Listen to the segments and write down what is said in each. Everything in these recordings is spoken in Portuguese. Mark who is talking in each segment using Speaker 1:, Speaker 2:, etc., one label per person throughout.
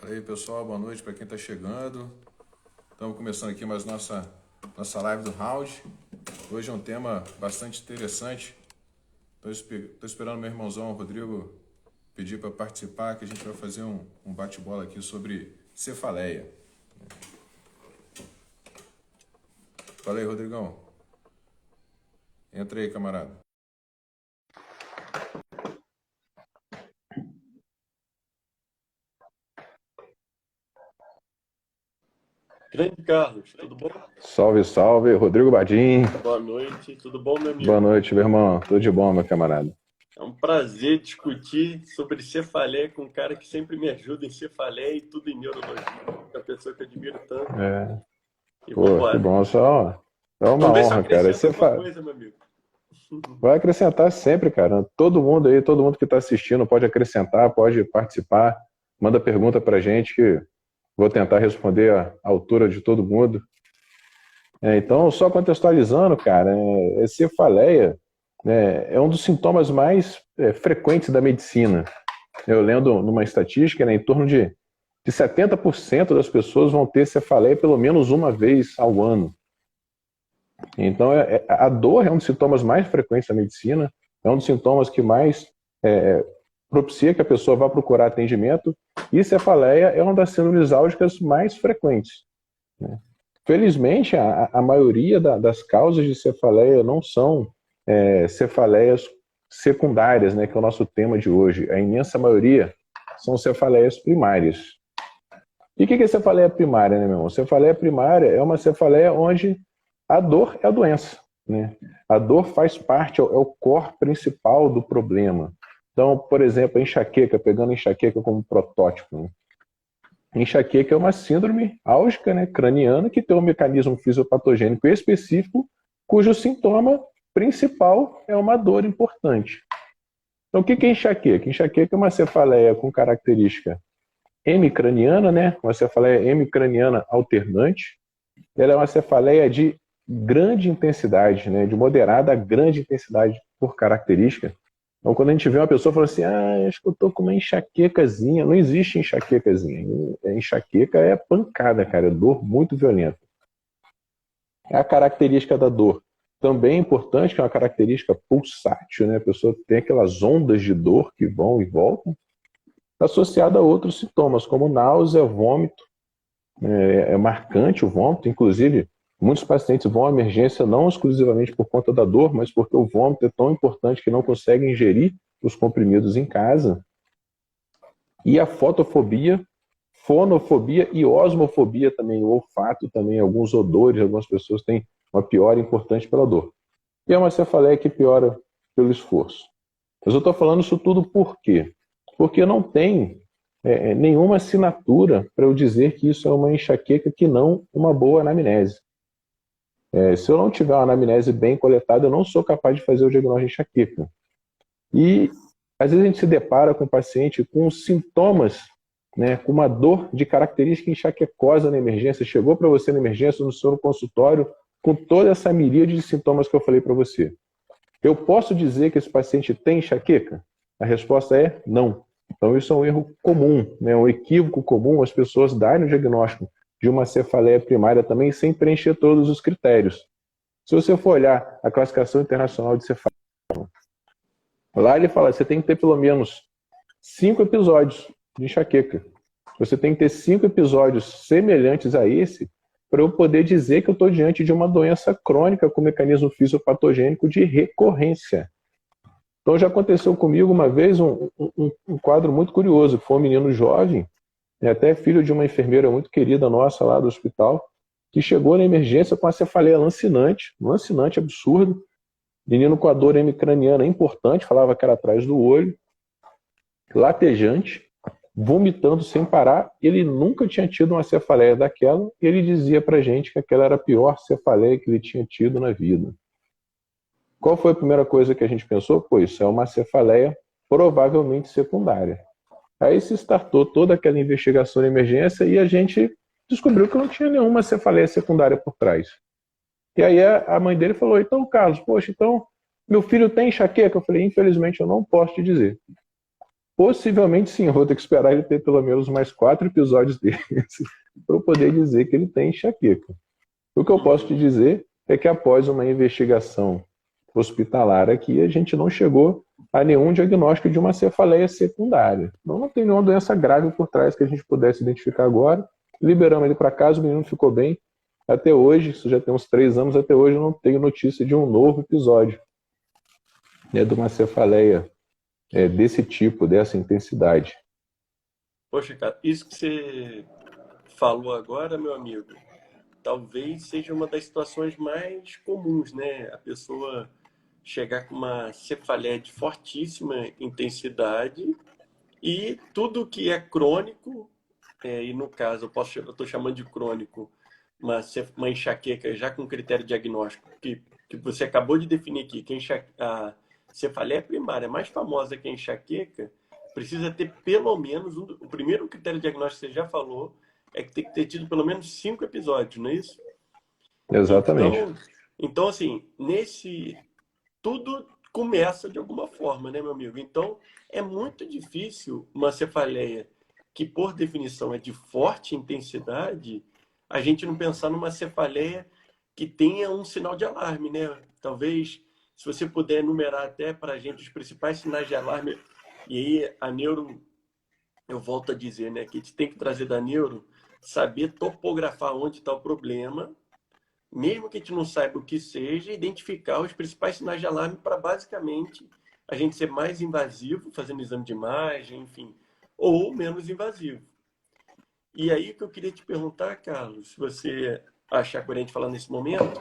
Speaker 1: E aí, pessoal, boa noite para quem está chegando. Estamos começando aqui mais nossa live do Round. Hoje é um tema bastante interessante. Estou esperando meu irmãozão, Rodrigo, pedir para participar, que a gente vai fazer um bate-bola aqui sobre cefaleia. Fala aí, Rodrigão. Entra aí, camarada.
Speaker 2: Grande Carlos, tudo bom?
Speaker 3: Salve, salve, Rodrigo Badim.
Speaker 2: Boa noite, tudo bom, meu amigo?
Speaker 3: Boa noite, meu irmão. Tudo de bom, meu camarada.
Speaker 2: É um prazer discutir sobre cefaleia com um cara que sempre me ajuda em cefaleia e tudo em neurologia. É uma pessoa que eu admiro tanto. E
Speaker 3: Pô, que
Speaker 2: vambora.
Speaker 3: bom, só é uma
Speaker 2: Vamos ver se eu
Speaker 3: honra, cara.
Speaker 2: acrescento alguma coisa, meu amigo.
Speaker 3: Vai acrescentar sempre, cara. Todo mundo aí, todo mundo que está assistindo pode acrescentar, pode participar. Manda pergunta pra gente que vou tentar responder à altura de todo mundo. Então, só contextualizando, cara, cefaleia é um dos sintomas mais frequentes da medicina. Eu lendo numa estatística, em torno de 70% das pessoas vão ter cefaleia pelo menos uma vez ao ano. Então, a dor é um dos sintomas mais frequentes da medicina, é um dos sintomas que mais propicia que a pessoa vá procurar atendimento, e cefaleia é uma das síndromes álgicas mais frequentes. Felizmente, a maioria das causas de cefaleia não são cefaleias secundárias, né, que é o nosso tema de hoje. A imensa maioria são cefaleias primárias. E o que é cefaleia primária, né, meu irmão? Cefaleia primária é uma cefaleia onde a dor é a doença, né? A dor faz parte, é o core principal do problema. Então, por exemplo, a enxaqueca, pegando a enxaqueca como protótipo, né? Enxaqueca é uma síndrome álgica, né, craniana, que tem um mecanismo fisiopatogênico específico, cujo sintoma principal é uma dor importante. Então, o que é enxaqueca? Enxaqueca é uma cefaleia com característica hemicraniana, né, uma cefaleia hemicraniana alternante. Ela é uma cefaleia de grande intensidade, né, de moderada a grande intensidade por característica. Então, quando a gente vê uma pessoa falando assim, acho que eu tô com uma enxaquecazinha, não existe enxaquecazinha. Enxaqueca é pancada, cara, é dor muito violenta. A característica da dor também é importante, que é uma característica pulsátil, né? A pessoa tem aquelas ondas de dor que vão e voltam, associada a outros sintomas, como náusea, vômito. É marcante o vômito, inclusive muitos pacientes vão à emergência não exclusivamente por conta da dor, mas porque o vômito é tão importante que não conseguem ingerir os comprimidos em casa. E a fotofobia, fonofobia e osmofobia também, o olfato também, alguns odores, algumas pessoas têm uma piora importante pela dor. E é uma cefaleia que piora pelo esforço. Mas eu estou falando isso tudo por quê? Porque não tem nenhuma assinatura para eu dizer que isso é uma enxaqueca que não uma boa anamnese. Se eu não tiver uma anamnese bem coletada, eu não sou capaz de fazer o diagnóstico de enxaqueca. E às vezes a gente se depara com o paciente com sintomas, né, com uma dor de característica enxaquecosa na emergência, chegou para você na emergência, no seu consultório, com toda essa miríade de sintomas que eu falei para você. Eu posso dizer que esse paciente tem enxaqueca? A resposta é não. Então isso é um erro comum, né, um equívoco comum, as pessoas darem o diagnóstico de uma cefaleia primária também sem preencher todos os critérios. Se você for olhar a classificação internacional de cefaleia, lá ele fala que você tem que ter pelo menos 5 episódios de enxaqueca. Você tem que ter 5 episódios semelhantes a esse para eu poder dizer que eu estou diante de uma doença crônica com mecanismo fisiopatogênico de recorrência. Então já aconteceu comigo uma vez um quadro muito curioso, que foi um menino jovem, até filho de uma enfermeira muito querida nossa lá do hospital, que chegou na emergência com a cefaleia lancinante, um lancinante absurdo, menino com a dor hemicraniana importante, falava que era atrás do olho, latejante, vomitando sem parar. Ele nunca tinha tido uma cefaleia daquela, e ele dizia pra gente que aquela era a pior cefaleia que ele tinha tido na vida. Qual foi a primeira coisa que a gente pensou? Pô, isso é uma cefaleia provavelmente secundária. Aí se startou toda aquela investigação de emergência e a gente descobriu que não tinha nenhuma cefaleia secundária por trás. E aí a mãe dele falou, então, Carlos, poxa, então meu filho tem enxaqueca? Eu falei, infelizmente eu não posso te dizer. Possivelmente sim, eu vou ter que esperar ele ter pelo menos mais 4 episódios desses para eu poder dizer que ele tem enxaqueca. O que eu posso te dizer é que após uma investigação hospitalar aqui, a gente não chegou a nenhum diagnóstico de uma cefaleia secundária. Não tem nenhuma doença grave por trás que a gente pudesse identificar agora. Liberamos ele para casa, o menino ficou bem. Até hoje, isso já tem uns 3 anos, até hoje eu não tenho notícia de um novo episódio, né, de uma cefaleia desse tipo, dessa intensidade.
Speaker 2: Poxa, cara, isso que você falou agora, meu amigo, talvez seja uma das situações mais comuns, né? A pessoa chegar com uma cefaleia de fortíssima intensidade e tudo que é crônico, e no caso eu estou chamando de crônico, uma enxaqueca já com critério diagnóstico, que você acabou de definir aqui, que a cefaleia primária mais famosa que a enxaqueca, precisa ter pelo menos, o primeiro critério diagnóstico que você já falou, é que tem que ter tido pelo menos 5 episódios, não é isso?
Speaker 3: Exatamente.
Speaker 2: Então assim, tudo começa de alguma forma, né, meu amigo? Então, é muito difícil uma cefaleia que, por definição, é de forte intensidade, a gente não pensar numa cefaleia que tenha um sinal de alarme, né? Talvez, se você puder enumerar até para a gente os principais sinais de alarme, e aí a neuro, eu volto a dizer, né, que a gente tem que trazer da neuro, saber topografar onde está o problema, mesmo que a gente não saiba o que seja, identificar os principais sinais de alarme para, basicamente, a gente ser mais invasivo, fazendo exame de imagem, enfim, ou menos invasivo. E aí que eu queria te perguntar, Carlos, se você achar coerente falar nesse momento,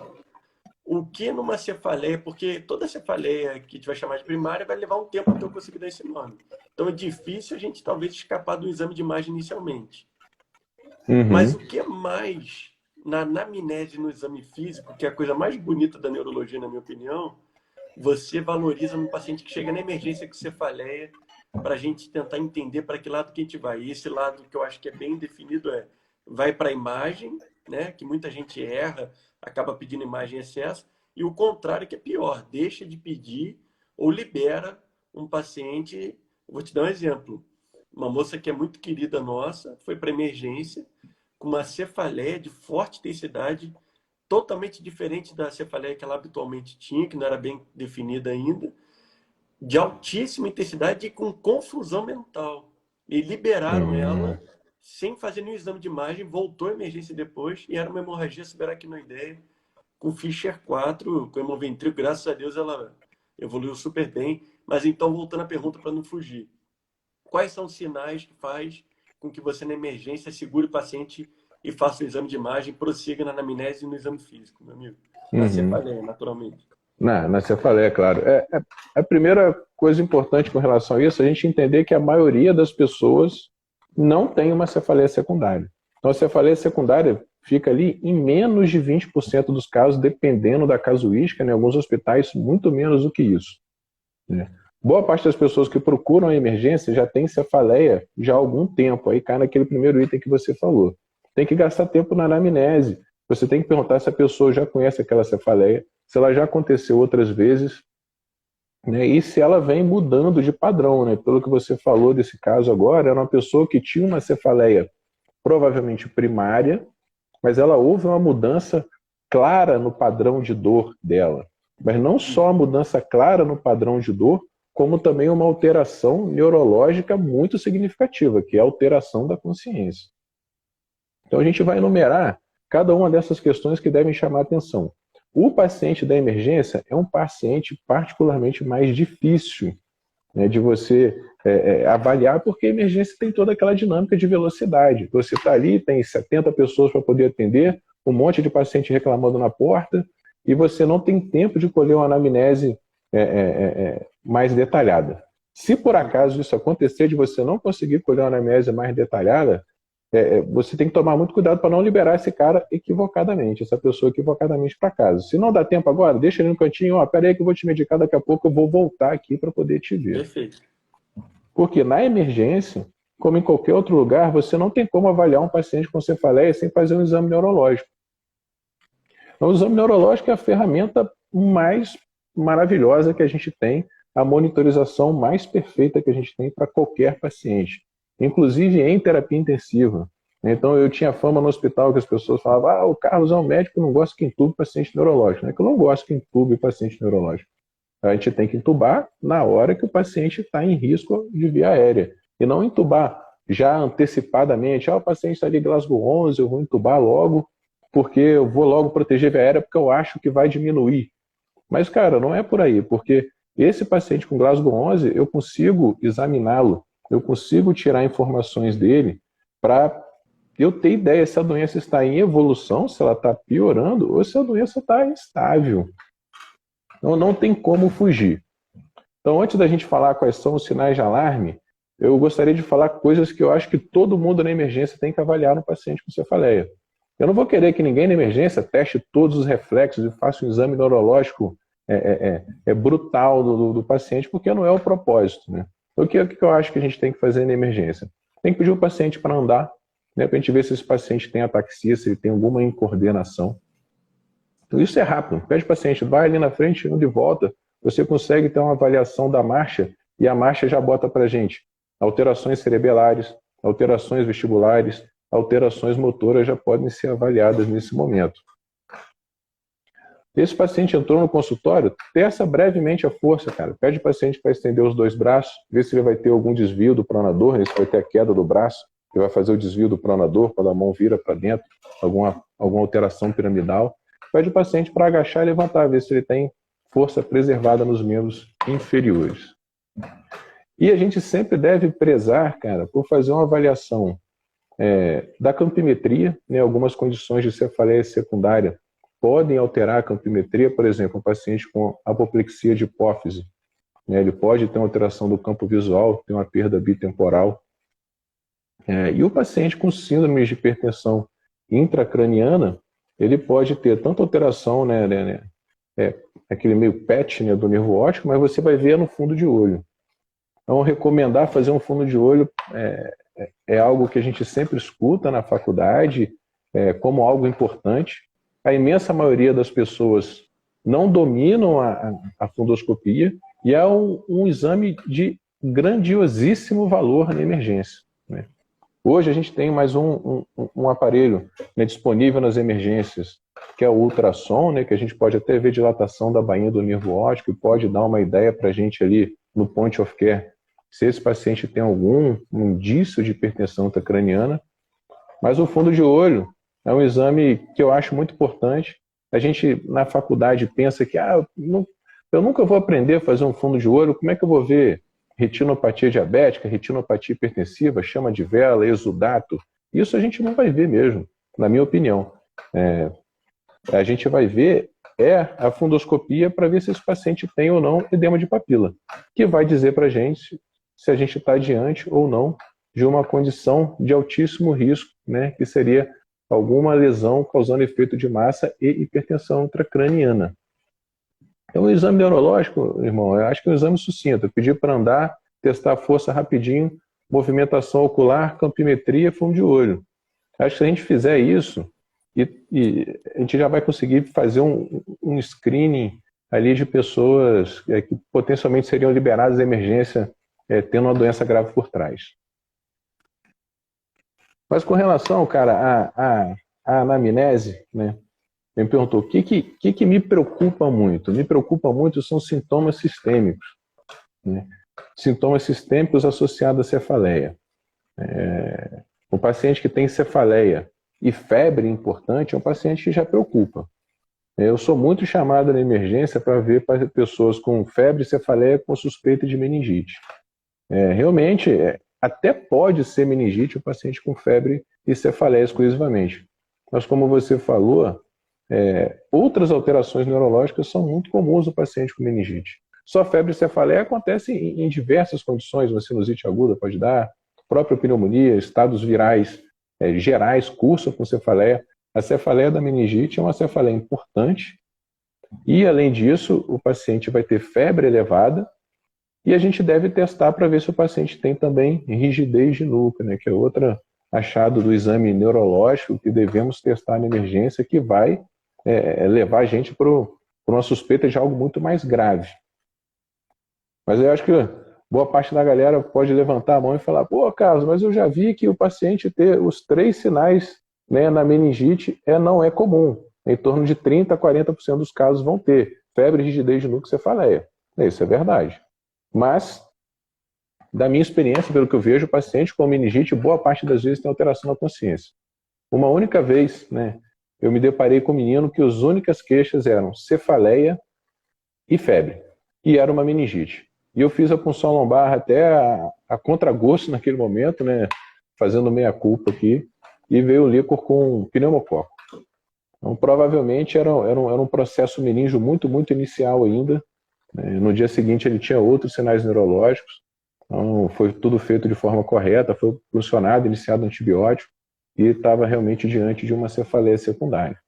Speaker 2: o que numa cefaleia, porque toda cefaleia que a gente vai chamar de primária vai levar um tempo até eu conseguir dar esse nome. Então é difícil a gente talvez escapar do exame de imagem inicialmente. Mas o que mais na anamnese, no exame físico, que é a coisa mais bonita da neurologia, na minha opinião, você valoriza no paciente que chega na emergência com cefaleia, para a gente tentar entender para que lado que a gente vai. E esse lado que eu acho que é bem definido vai para a imagem, né, que muita gente erra, acaba pedindo imagem em excesso, e o contrário que é pior, deixa de pedir ou libera um paciente. Vou te dar um exemplo. Uma moça que é muito querida nossa, foi para emergência, com uma cefaleia de forte intensidade, totalmente diferente da cefaleia que ela habitualmente tinha, que não era bem definida ainda, de altíssima intensidade e com confusão mental. E liberaram ela sem fazer nenhum exame de imagem, voltou à emergência depois, e era uma hemorragia subaracnoideia, com Fischer 4, com hemoventril. Graças a Deus ela evoluiu super bem. Mas então, voltando à pergunta para não fugir. Quais são os sinais que faz com que você, na emergência, segure o paciente e faça o exame de imagem, prossiga na anamnese e no exame físico, meu amigo? Na cefaleia, naturalmente.
Speaker 3: Na cefaleia, claro. A primeira coisa importante com relação a isso é a gente entender que a maioria das pessoas não tem uma cefaleia secundária. Então, a cefaleia secundária fica ali em menos de 20% dos casos, dependendo da casuística, em alguns hospitais, muito menos do que isso, né? Boa parte das pessoas que procuram a emergência já tem cefaleia já há algum tempo. Aí cai naquele primeiro item que você falou. Tem que gastar tempo na anamnese. Você tem que perguntar se a pessoa já conhece aquela cefaleia, se ela já aconteceu outras vezes, né? E se ela vem mudando de padrão, né? Pelo que você falou desse caso agora, era uma pessoa que tinha uma cefaleia provavelmente primária, mas ela houve uma mudança clara no padrão de dor dela. Mas não só a mudança clara no padrão de dor, como também uma alteração neurológica muito significativa, que é a alteração da consciência. Então a gente vai enumerar cada uma dessas questões que devem chamar a atenção. O paciente da emergência é um paciente particularmente mais difícil, né, de você avaliar, porque a emergência tem toda aquela dinâmica de velocidade. Você está ali, tem 70 pessoas para poder atender, um monte de paciente reclamando na porta, e você não tem tempo de colher uma anamnese mais detalhada. Se por acaso isso acontecer de você não conseguir colher uma anamnese mais detalhada, você tem que tomar muito cuidado para não liberar esse cara equivocadamente, essa pessoa equivocadamente para casa. Se não dá tempo agora, deixa ele no cantinho, pera aí que eu vou te medicar, daqui a pouco eu vou voltar aqui para poder te ver.
Speaker 2: Perfeito.
Speaker 3: Porque na emergência, como em qualquer outro lugar, você não tem como avaliar um paciente com cefaleia sem fazer um exame neurológico. Então, o exame neurológico é a ferramenta mais maravilhosa que a gente tem a monitorização mais perfeita que a gente tem para qualquer paciente, inclusive em terapia intensiva. Então, eu tinha fama no hospital que as pessoas falavam: o Carlos é um médico que não gosta que entube paciente neurológico. Não é que eu não gosto que entube paciente neurológico. A gente tem que entubar na hora que o paciente está em risco de via aérea. E não entubar já antecipadamente. O paciente está ali Glasgow 11, eu vou entubar logo, porque eu vou logo proteger a via aérea, porque eu acho que vai diminuir. Mas, cara, não é por aí, porque esse paciente com Glasgow 11, eu consigo examiná-lo, eu consigo tirar informações dele para eu ter ideia se a doença está em evolução, se ela está piorando, ou se a doença está estável. Então, não tem como fugir. Então, antes da gente falar quais são os sinais de alarme, eu gostaria de falar coisas que eu acho que todo mundo na emergência tem que avaliar no paciente com cefaleia. Eu não vou querer que ninguém na emergência teste todos os reflexos e faça um exame neurológico brutal do paciente, porque não é o propósito, né? Então, o que eu acho que a gente tem que fazer na emergência? Tem que pedir o paciente para andar, né, para a gente ver se esse paciente tem ataxia, se ele tem alguma incoordenação. Então, isso é rápido. Pede o paciente, vai ali na frente, anda de volta. Você consegue ter uma avaliação da marcha e a marcha já bota para a gente alterações cerebelares, alterações vestibulares, alterações motoras já podem ser avaliadas nesse momento. Esse paciente entrou no consultório, testa brevemente a força, cara. Pede o paciente para estender os 2 braços, ver se ele vai ter algum desvio do pronador, se vai ter a queda do braço, que vai fazer o desvio do pronador, quando a mão vira para dentro, alguma alteração piramidal. Pede o paciente para agachar e levantar, ver se ele tem força preservada nos membros inferiores. E a gente sempre deve prezar, cara, por fazer uma avaliação da campimetria, né? Algumas condições de cefaleia secundária podem alterar a campimetria, por exemplo, um paciente com apoplexia de hipófise, né? Ele pode ter uma alteração do campo visual, ter uma perda bitemporal. E o paciente com síndrome de hipertensão intracraniana, ele pode ter tanto alteração, né, aquele meio PET, né, do nervo óptico, mas você vai ver no fundo de olho. Então, recomendar fazer um fundo de olho é algo que a gente sempre escuta na faculdade como algo importante. A imensa maioria das pessoas não dominam a fundoscopia e é um exame de grandiosíssimo valor na emergência, né? Hoje a gente tem mais um aparelho, né, disponível nas emergências, que é o ultrassom, né, que a gente pode até ver dilatação da bainha do nervo óptico e pode dar uma ideia para a gente ali no point of care, se esse paciente tem algum indício de hipertensão intracraniana. Mas o fundo de olho é um exame que eu acho muito importante. A gente na faculdade pensa que eu nunca vou aprender a fazer um fundo de olho, como é que eu vou ver retinopatia diabética, retinopatia hipertensiva, chama de vela, exudato? Isso a gente não vai ver mesmo, na minha opinião. A gente vai ver a fundoscopia para ver se esse paciente tem ou não edema de papila, que vai dizer para a gente se a gente está diante ou não de uma condição de altíssimo risco, né, que seria alguma lesão causando efeito de massa e hipertensão intracraniana. Então, o exame neurológico, irmão, eu acho que é um exame sucinto. Pedir para andar, testar a força rapidinho, movimentação ocular, campimetria, fundo de olho. Acho que se a gente fizer isso, e a gente já vai conseguir fazer um screening ali de pessoas que potencialmente seriam liberadas da emergência tendo uma doença grave por trás. Mas com relação, cara, à anamnese, né? Me perguntou, o que me preocupa muito? Me preocupa muito são sintomas sistêmicos, né? Sintomas sistêmicos associados à cefaleia. O paciente que tem cefaleia e febre importante é um paciente que já preocupa. Eu sou muito chamado na emergência para ver pessoas com febre e cefaleia com suspeita de meningite. Realmente, até pode ser meningite o paciente com febre e cefaleia exclusivamente. Mas como você falou, outras alterações neurológicas são muito comuns no paciente com meningite. Só febre e cefaleia acontece em diversas condições, uma sinusite aguda pode dar, própria pneumonia, estados virais gerais cursam com cefaleia. A cefaleia da meningite é uma cefaleia importante e, além disso, o paciente vai ter febre elevada e a gente deve testar para ver se o paciente tem também rigidez de núcleo, né, que é outro achado do exame neurológico que devemos testar na emergência, que vai levar a gente para uma suspeita de algo muito mais grave. Mas eu acho que boa parte da galera pode levantar a mão e falar, pô, Carlos, mas eu já vi que o paciente ter os 3 sinais, né, na meningite não é comum. Em torno de 30% a 40% dos casos vão ter febre, rigidez de núcleo, cefaleia. Isso é verdade. Mas, da minha experiência, pelo que eu vejo, o paciente com meningite, boa parte das vezes tem alteração na consciência. Uma única vez, né, eu me deparei com um menino que as únicas queixas eram cefaleia e febre. E era uma meningite. E eu fiz a punção lombar até a contragosto naquele momento, né, fazendo meia-culpa aqui, e veio o líquor com pneumococo. Então, provavelmente era um processo meníngeo muito, muito inicial ainda. No dia seguinte ele tinha outros sinais neurológicos. Então, foi tudo feito de forma correta, foi funcionado, iniciado antibiótico, e estava realmente diante de uma cefaleia secundária.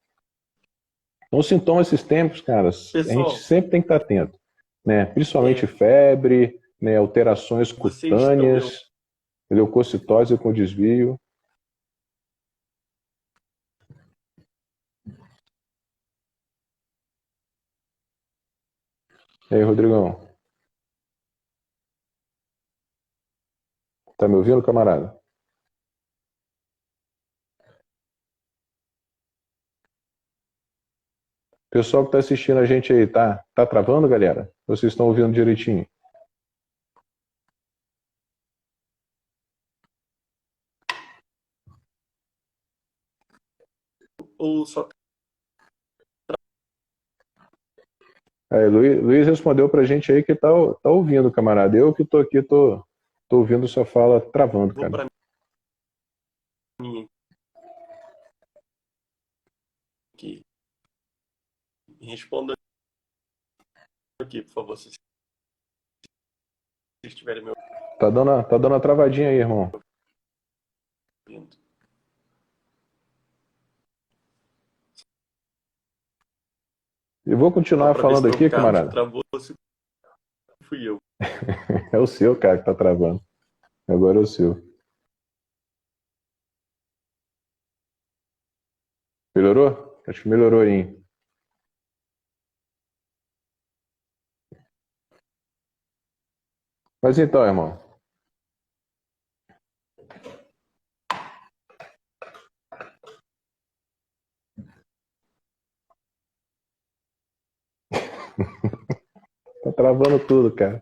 Speaker 3: Então, os sintomas sistêmicos, cara, a gente sempre tem que estar atento, né? Principalmente febre, né? Alterações cutâneas, leucocitose com desvio. E aí, Rodrigão? Tá me ouvindo, camarada? Pessoal que está assistindo a gente aí, tá travando, galera? Vocês estão ouvindo direitinho?
Speaker 2: Ou só...
Speaker 3: Luiz respondeu pra gente aí que tá ouvindo, camarada. Eu que tô aqui, tô ouvindo sua fala travando,
Speaker 2: Vou
Speaker 3: cara.
Speaker 2: pra mim aqui. Responda aqui, por favor, se estiverem me
Speaker 3: Tá dando uma travadinha aí, irmão.
Speaker 2: ouvindo.
Speaker 3: Eu vou continuar falando aqui, camarada.
Speaker 2: Travou, se fui eu.
Speaker 3: É o seu, cara, que tá travando. Agora é o seu. Melhorou? Acho que melhorou aí. Mas então, irmão. Tá travando tudo, cara.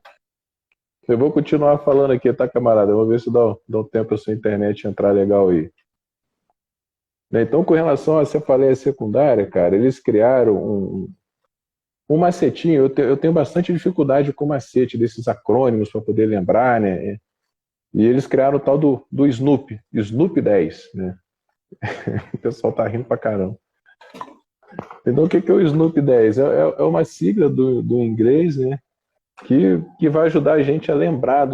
Speaker 3: Eu vou continuar falando aqui, tá, camarada? Eu vou ver se dá um tempo a sua internet entrar legal aí. Então, com relação à cefaleia secundária, cara, eles criaram um macetinho. Eu tenho bastante dificuldade com o macete desses acrônimos para poder lembrar, né? E eles criaram o tal do SNOOP, SNOOP 10, né? O pessoal tá rindo pra caramba. Então, o que é o SNOOP 10? É uma sigla do inglês, né? Que vai ajudar a gente a lembrar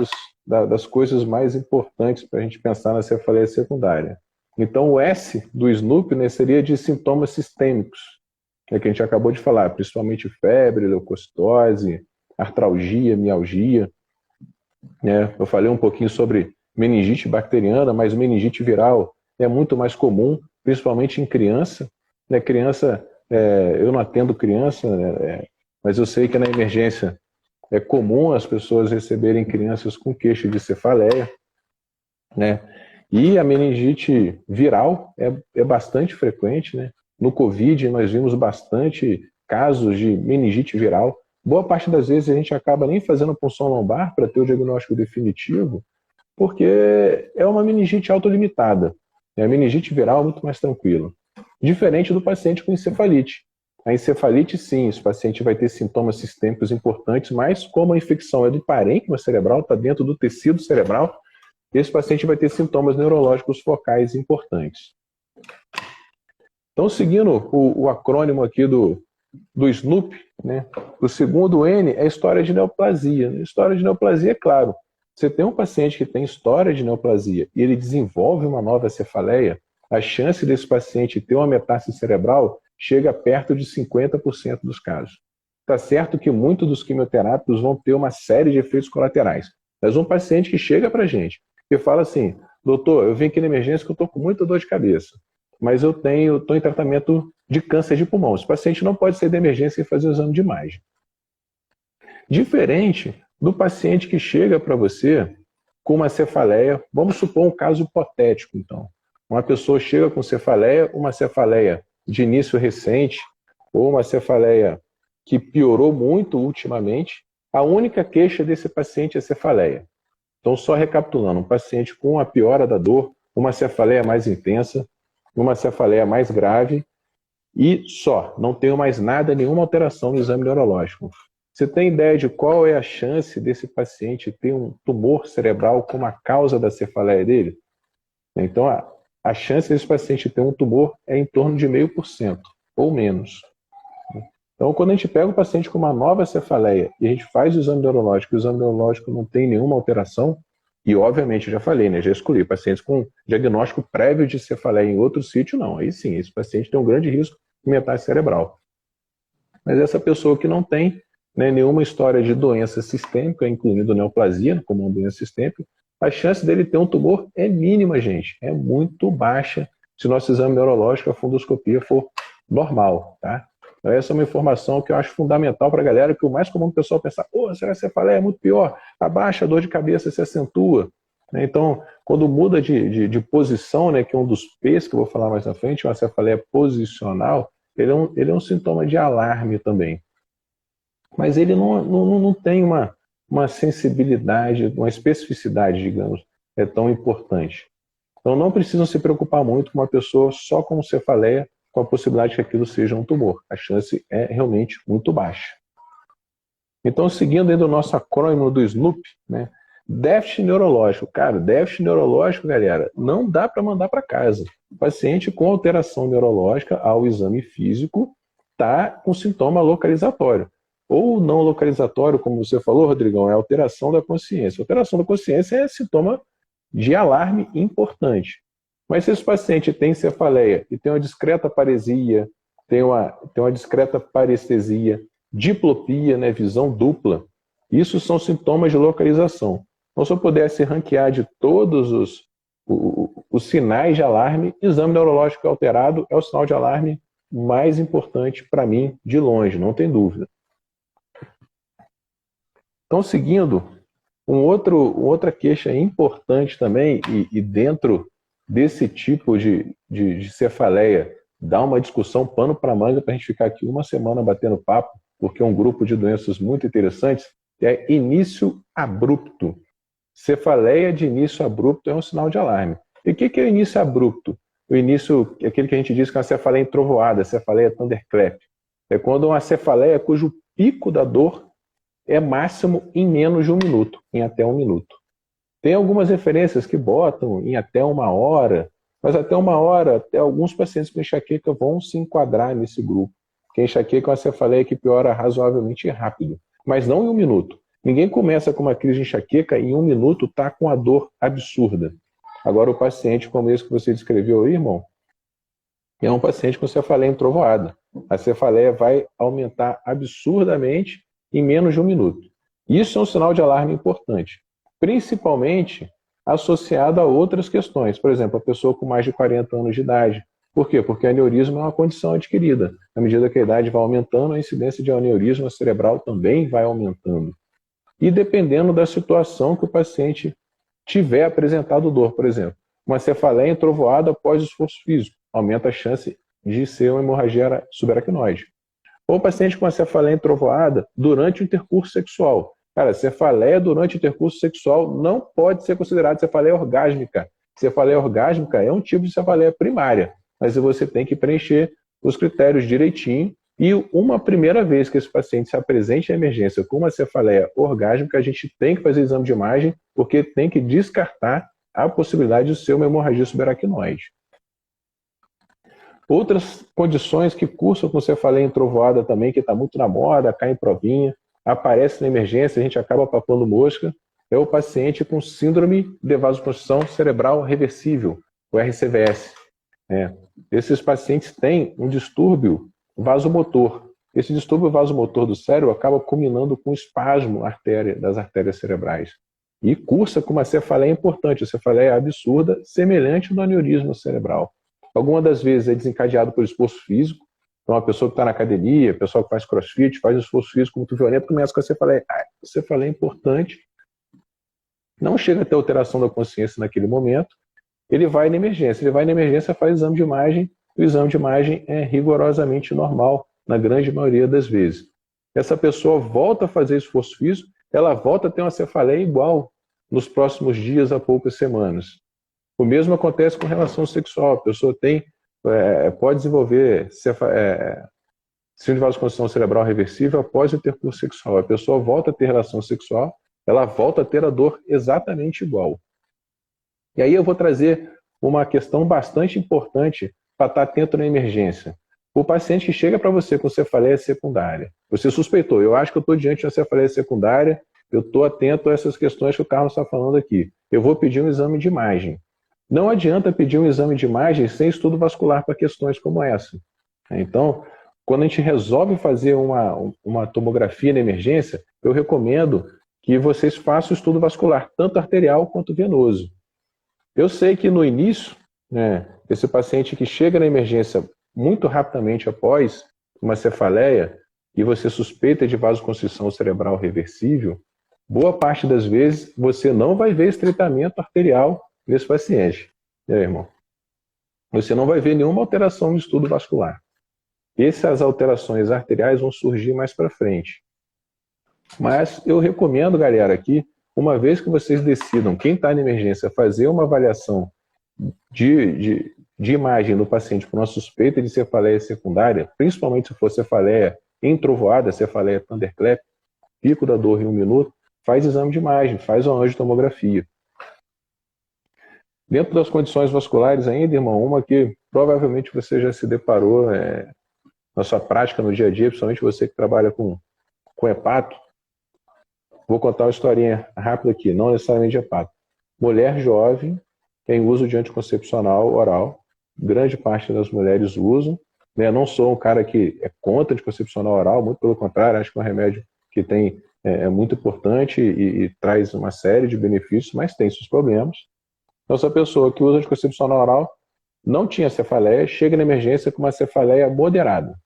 Speaker 3: das coisas mais importantes para a gente pensar na cefaleia secundária. Então, o S do SNOOP, né, seria de sintomas sistêmicos, que a gente acabou de falar, principalmente febre, leucocitose, artralgia, mialgia. Né? Eu falei um pouquinho sobre meningite bacteriana, mas meningite viral é muito mais comum, principalmente em criança. Né? Criança, eu não atendo criança, né? Mas eu sei que na emergência é comum as pessoas receberem crianças com queixa de cefaleia, né? E a meningite viral é bastante frequente, né? No Covid nós vimos bastante casos de meningite viral. Boa parte das vezes a gente acaba nem fazendo punção lombar para ter o diagnóstico definitivo, porque é uma meningite autolimitada. A meningite viral é muito mais tranquila. Diferente do paciente com encefalite. A encefalite, sim, esse paciente vai ter sintomas sistêmicos importantes, mas como a infecção é do parênquima cerebral, está dentro do tecido cerebral, esse paciente vai ter sintomas neurológicos focais importantes. Então, seguindo o acrônimo aqui do SNOOP, né, o segundo N é história de neoplasia. História de neoplasia, é claro, você tem um paciente que tem história de neoplasia e ele desenvolve uma nova cefaleia, a chance desse paciente ter uma metástase cerebral chega perto de 50% dos casos. Está certo que muitos dos quimioterápicos vão ter uma série de efeitos colaterais. Mas um paciente que chega para a gente e fala assim, doutor, eu vim aqui na emergência que eu estou com muita dor de cabeça, mas eu estou em tratamento de câncer de pulmão. Esse paciente não pode sair da emergência e fazer o exame de imagem. Diferente do paciente que chega para você com uma cefaleia, vamos supor um caso hipotético, então. Uma pessoa chega com cefaleia, uma cefaleia de início recente, ou uma cefaleia que piorou muito ultimamente, a única queixa desse paciente é cefaleia. Então, só recapitulando, um paciente com a piora da dor, uma cefaleia mais intensa, uma cefaleia mais grave, e só, não tenho mais nada, nenhuma alteração no exame neurológico. Você tem ideia de qual é a chance desse paciente ter um tumor cerebral como a causa da cefaleia dele? Então, a chance desse paciente ter um tumor é em torno de 0,5% ou menos. Então, quando a gente pega o paciente com uma nova cefaleia e a gente faz o exame neurológico, e o exame neurológico não tem nenhuma alteração, e obviamente, eu já falei, né, já escolhi pacientes com diagnóstico prévio de cefaleia em outro sítio, não. Aí sim, esse paciente tem um grande risco de metástase cerebral. Mas essa pessoa que não tem, né, nenhuma história de doença sistêmica, incluindo neoplasia, como uma doença sistêmica, a chance dele ter um tumor é mínima, gente. É muito baixa se nosso exame neurológico, a fundoscopia, for normal, tá? Então, essa é uma informação que eu acho fundamental para a galera, que o mais comum é o pessoal pensar, será que a cefaleia é muito pior? Abaixa, a dor de cabeça se acentua. Então, quando muda de posição, né, que é um dos P's que eu vou falar mais na frente, uma cefaleia posicional, ele é um sintoma de alarme também. Mas ele não tem uma sensibilidade, uma especificidade, digamos, tão importante. Então não precisam se preocupar muito com uma pessoa só com cefaleia, com a possibilidade que aquilo seja um tumor. A chance é realmente muito baixa. Então, seguindo aí do nosso acrônimo do SNOOP, né, déficit neurológico. Cara, déficit neurológico, galera, não dá para mandar para casa. O paciente com alteração neurológica ao exame físico está com sintoma localizatório. Ou não localizatório, como você falou, Rodrigão, é alteração da consciência. Alteração da consciência é sintoma de alarme importante. Mas se esse paciente tem cefaleia e tem uma discreta paresia, tem uma discreta parestesia, diplopia, né, visão dupla, isso são sintomas de localização. Então, se eu pudesse ranquear de todos os sinais de alarme, exame neurológico alterado é o sinal de alarme mais importante para mim, de longe, não tem dúvida. Então, seguindo, outra queixa importante também, e dentro desse tipo de cefaleia, dá uma discussão pano para manga para a gente ficar aqui uma semana batendo papo, porque é um grupo de doenças muito interessantes, é início abrupto. Cefaleia de início abrupto é um sinal de alarme. E o que é o início abrupto? O início é aquele que a gente diz que é uma cefaleia entrovoada, cefaleia thunderclap. É quando uma cefaleia cujo pico da dor é máximo em menos de 1 minuto, em até 1 minuto. Tem algumas referências que botam em até 1 hora, mas até 1 hora, até alguns pacientes com enxaqueca vão se enquadrar nesse grupo. Porque enxaqueca é uma cefaleia que piora razoavelmente rápido, mas não em 1 minuto. Ninguém começa com uma crise de enxaqueca e em 1 minuto está com a dor absurda. Agora o paciente, como esse que você descreveu aí, irmão, é um paciente com cefaleia entrovoada. A cefaleia vai aumentar absurdamente em menos de 1 minuto. Isso é um sinal de alarme importante, principalmente associado a outras questões. Por exemplo, a pessoa com mais de 40 anos de idade. Por quê? Porque aneurisma é uma condição adquirida. À medida que a idade vai aumentando, a incidência de aneurisma cerebral também vai aumentando. E dependendo da situação que o paciente tiver apresentado dor, por exemplo, uma cefaleia entrovoada após esforço físico, aumenta a chance de ser uma hemorragia subaracnoide. Ou paciente com uma cefaleia entrovoada durante o intercurso sexual. Cara, cefaleia durante o intercurso sexual não pode ser considerada cefaleia orgásmica. Cefaleia orgásmica é um tipo de cefaleia primária, mas você tem que preencher os critérios direitinho. E uma primeira vez que esse paciente se apresente na emergência com uma cefaleia orgásmica, a gente tem que fazer exame de imagem, porque tem que descartar a possibilidade de ser uma hemorragia subaracnoide. Outras condições que cursam com cefaleia entrovoada também, que está muito na moda, cai em provinha, aparece na emergência, a gente acaba papando mosca, é o paciente com síndrome de vasoconstrição cerebral reversível, o RCVS. Esses pacientes têm um distúrbio vasomotor. Esse distúrbio vasomotor do cérebro acaba culminando com espasmo das artérias cerebrais. E cursa com uma cefaleia importante, a cefaleia absurda, semelhante ao aneurisma cerebral. Algumas das vezes é desencadeado por esforço físico. Então, uma pessoa que está na academia, pessoa que faz crossfit, faz esforço físico muito violento, começa com a cefaleia. A cefaleia é importante, não chega a ter alteração da consciência naquele momento, ele vai na emergência. Ele vai na emergência, faz exame de imagem, o exame de imagem é rigorosamente normal, na grande maioria das vezes. Essa pessoa volta a fazer esforço físico, ela volta a ter uma cefaleia igual nos próximos dias a poucas semanas. O mesmo acontece com relação sexual. A pessoa pode desenvolver síndrome de vasoconstrição cerebral reversível após o intercurso sexual. A pessoa volta a ter relação sexual, ela volta a ter a dor exatamente igual. E aí eu vou trazer uma questão bastante importante para estar atento na emergência. O paciente que chega para você com cefaleia secundária, você suspeitou, eu acho que eu estou diante de uma cefaleia secundária, eu estou atento a essas questões que o Carlos está falando aqui. Eu vou pedir um exame de imagem. Não adianta pedir um exame de imagem sem estudo vascular para questões como essa. Então, quando a gente resolve fazer uma tomografia na emergência, eu recomendo que vocês façam o estudo vascular, tanto arterial quanto venoso. Eu sei que no início, esse paciente que chega na emergência muito rapidamente após uma cefaleia e você suspeita de vasoconstrição cerebral reversível, boa parte das vezes você não vai ver estreitamento arterial nesse paciente, irmão? Você não vai ver nenhuma alteração no estudo vascular. Essas alterações arteriais vão surgir mais para frente. Mas eu recomendo, galera, aqui, uma vez que vocês decidam, quem está na emergência, fazer uma avaliação de imagem no paciente com uma suspeita de cefaleia secundária, principalmente se for cefaleia entrovoada, cefaleia thunderclap, pico da dor em 1 minuto, faz exame de imagem, faz uma angiotomografia. Dentro das condições vasculares ainda, irmão, uma que provavelmente você já se deparou na sua prática no dia a dia, principalmente você que trabalha com hepato. Vou contar uma historinha rápida aqui, não necessariamente de hepato. Mulher jovem tem uso de anticoncepcional oral, grande parte das mulheres usam. Não sou um cara que é contra anticoncepcional oral, muito pelo contrário, acho que é um remédio que é muito importante e traz uma série de benefícios, mas tem seus problemas. Então, essa pessoa que usa anticoncepcional oral não tinha cefaleia, chega na emergência com uma cefaleia moderada.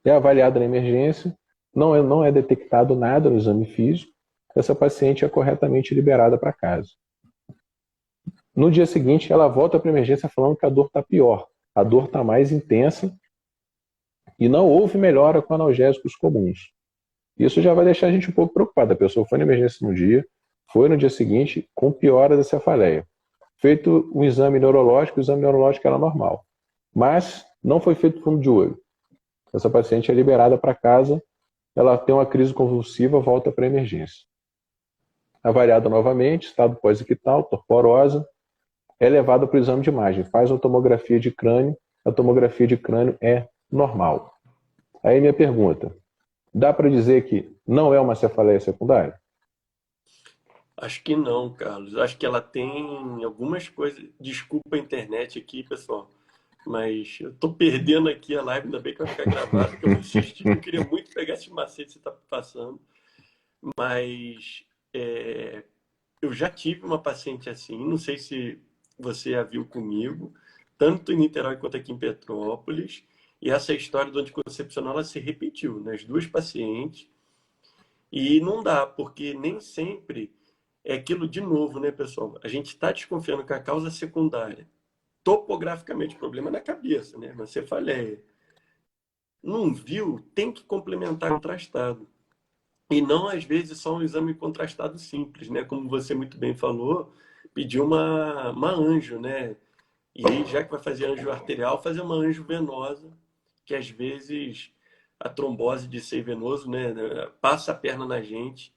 Speaker 3: É avaliada na emergência, não é detectado nada no exame físico, essa paciente é corretamente liberada para casa. No dia seguinte, ela volta para a emergência falando que a dor está pior, a dor está mais intensa e não houve melhora com analgésicos comuns. Isso já vai deixar a gente um pouco preocupado. A pessoa foi na emergência no dia, foi no dia seguinte com piora da cefaleia. Feito um exame neurológico, o exame neurológico era normal. Mas não foi feito fundo de olho. Essa paciente é liberada para casa, ela tem uma crise convulsiva, volta para a emergência. Avaliada novamente, estado pós-ictal, torporosa, é levada para o exame de imagem, faz uma tomografia de crânio, a tomografia de crânio é normal. Aí minha pergunta, dá para dizer que não é uma cefaleia secundária?
Speaker 2: Acho que não, Carlos. Acho que ela tem algumas coisas. Desculpa a internet aqui, pessoal. Mas eu tô perdendo aqui a live, ainda bem que vai ficar gravado, porque eu vou insistir, eu queria muito pegar esse macete que você está passando. Mas eu já tive uma paciente assim, não sei se você a viu comigo, tanto em Niterói quanto aqui em Petrópolis. E essa história do anticoncepcional ela se repetiu nas duas pacientes. E não dá, porque nem sempre é aquilo de novo, né, pessoal? A gente está desconfiando que a causa secundária, topograficamente, o problema é na cabeça, né? Uma cefaleia. Não viu, tem que complementar contrastado. E não, às vezes, só um exame contrastado simples, né? Como você muito bem falou, pedir uma anjo, né? E aí, já que vai fazer anjo arterial, fazer uma anjo venosa, que às vezes a trombose de seio venoso, né, passa a perna na gente.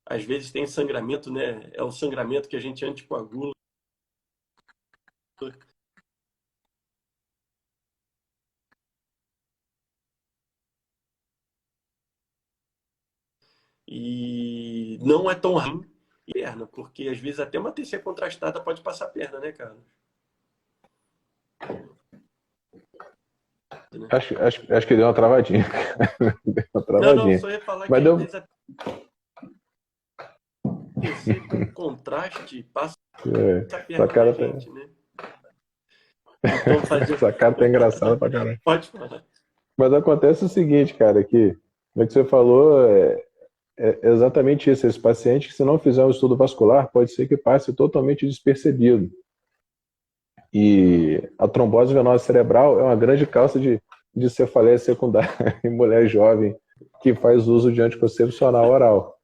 Speaker 2: Às vezes tem sangramento, né? É o sangramento que a gente anticoagula. E não é tão ruim perna, porque às vezes até uma TC contrastada pode passar a perna, né, Carlos?
Speaker 3: Acho que deu uma travadinha. Deu uma travadinha.
Speaker 2: Não, só ia falar
Speaker 3: mas
Speaker 2: que
Speaker 3: deu...
Speaker 2: às vezes a TC com contraste passa a perna da gente, né? Então, fazer...
Speaker 3: Essa cara tá engraçada pra caralho.
Speaker 2: Pode falar.
Speaker 3: Mas acontece o seguinte, cara, que, como é que você falou, é exatamente isso. Esse paciente que, se não fizer um estudo vascular, pode ser que passe totalmente despercebido. E a trombose venosa cerebral é uma grande causa de cefaleia secundária em mulher jovem que faz uso de anticoncepcional oral.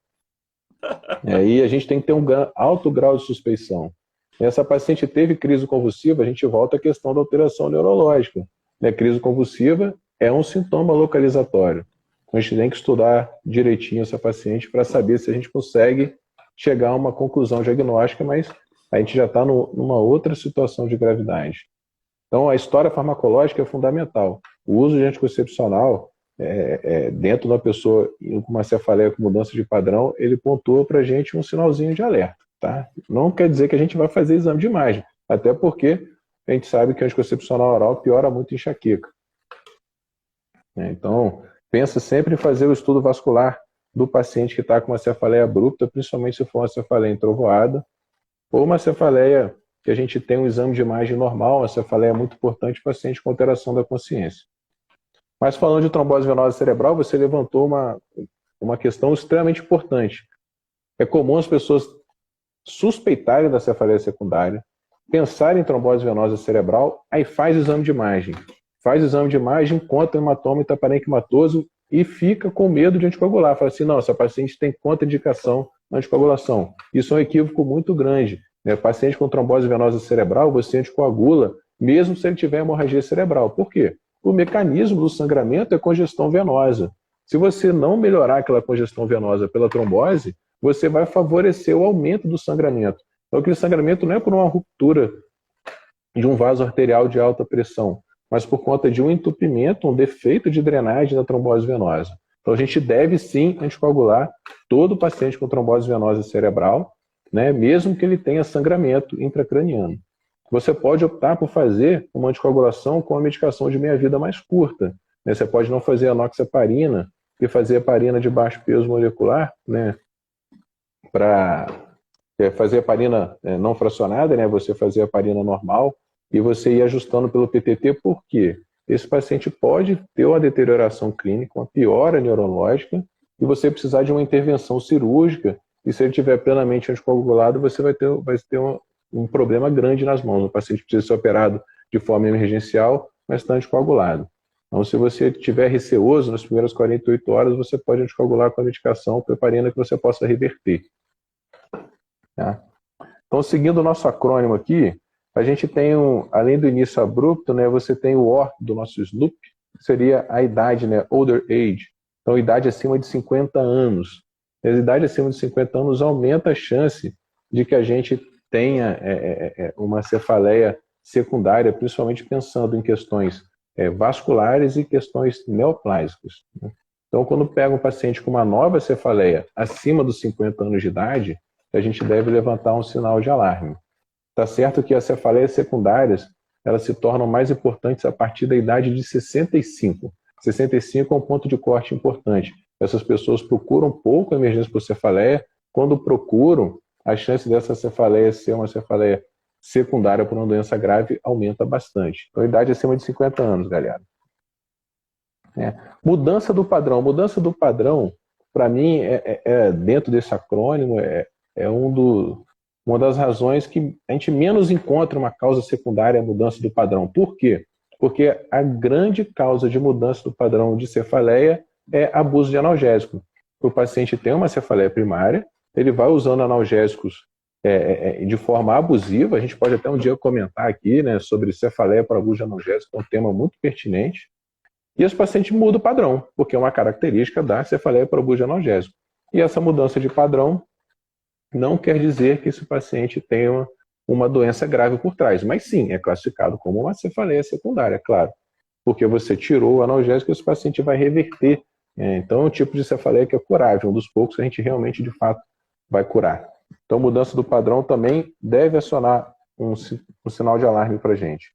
Speaker 3: E aí a gente tem que ter um alto grau de suspeição. E essa paciente teve crise convulsiva, a gente volta à questão da alteração neurológica. Né? Crise convulsiva é um sintoma localizatório. A gente tem que estudar direitinho essa paciente para saber se a gente consegue chegar a uma conclusão diagnóstica, mas a gente já está numa outra situação de gravidade. Então, a história farmacológica é fundamental. O uso de anticoncepcional, dentro da pessoa com uma cefaleia com mudança de padrão, ele pontua para a gente um sinalzinho de alerta. Tá? Não quer dizer que a gente vai fazer exame de imagem, até porque a gente sabe que o anticoncepcional oral piora muito enxaqueca. Então, pensa sempre em fazer o estudo vascular do paciente que está com uma cefaleia abrupta, principalmente se for uma cefaleia entrovoada, ou uma cefaleia que a gente tem um exame de imagem normal, uma cefaleia muito importante, paciente com alteração da consciência. Mas falando de trombose venosa cerebral, você levantou uma questão extremamente importante. É comum as pessoas suspeitarem da cefaleia secundária, pensarem em trombose venosa cerebral, aí faz o exame de imagem. Faz o exame de imagem, encontra hematoma itaparenquimatoso e fica com medo de anticoagular. Fala assim, não, essa paciente tem contraindicação na anticoagulação. Isso é um equívoco muito grande. Né? Paciente com trombose venosa cerebral, você anticoagula, mesmo se ele tiver hemorragia cerebral. Por quê? O mecanismo do sangramento é congestão venosa. Se você não melhorar aquela congestão venosa pela trombose, você vai favorecer o aumento do sangramento. Então, aquele sangramento não é por uma ruptura de um vaso arterial de alta pressão, mas por conta de um entupimento, um defeito de drenagem da trombose venosa. Então, a gente deve sim anticoagular todo paciente com trombose venosa cerebral, né, mesmo que ele tenha sangramento intracraniano. Você pode optar por fazer uma anticoagulação com uma medicação de meia-vida mais curta. Né? Você pode não fazer enoxaparina e fazer heparina de baixo peso molecular, né, para fazer heparina não fracionada, né, você fazer heparina normal, e você ir ajustando pelo PTT, por quê? Esse paciente pode ter uma deterioração clínica, uma piora neurológica, e você precisar de uma intervenção cirúrgica, e se ele estiver plenamente anticoagulado, você vai ter um problema grande nas mãos. O paciente precisa ser operado de forma emergencial, mas está anticoagulado. Então, se você estiver receoso nas primeiras 48 horas, você pode anticoagular com a medicação com heparina que você possa reverter. Tá? Então, seguindo o nosso acrônimo aqui, a gente tem, além do início abrupto, né, você tem o OR do nosso SNOOP, que seria a idade, né, older age. Então, idade acima de 50 anos. A idade acima de 50 anos aumenta a chance de que a gente tenha uma cefaleia secundária, principalmente pensando em questões vasculares e questões neoplásicas. Né? Então, quando pega um paciente com uma nova cefaleia acima dos 50 anos de idade, a gente deve levantar um sinal de alarme. Está certo que as cefaleias secundárias elas se tornam mais importantes a partir da idade de 65. 65 é um ponto de corte importante. Essas pessoas procuram pouco a emergência por cefaleia. Quando procuram, a chance dessa cefaleia ser uma cefaleia secundária por uma doença grave aumenta bastante. Então, idade acima de 50 anos, galera. Mudança do padrão. Mudança do padrão, para mim, dentro desse acrônimo, uma das razões que a gente menos encontra uma causa secundária a mudança do padrão. Por quê? Porque a grande causa de mudança do padrão de cefaleia é abuso de analgésico. O paciente tem uma cefaleia primária, ele vai usando analgésicos de forma abusiva. A gente pode até um dia comentar aqui, né, sobre cefaleia por abuso de analgésico, é um tema muito pertinente. E esse paciente muda o padrão, porque é uma característica da cefaleia por abuso de analgésico. E essa mudança de padrão não quer dizer que esse paciente tenha uma doença grave por trás, mas sim, é classificado como uma cefaleia secundária, claro, porque você tirou o analgésico e esse paciente vai reverter. Então é um tipo de cefaleia que é curável, um dos poucos que a gente realmente, de fato, vai curar. Então, mudança do padrão também deve acionar um sinal de alarme para a gente.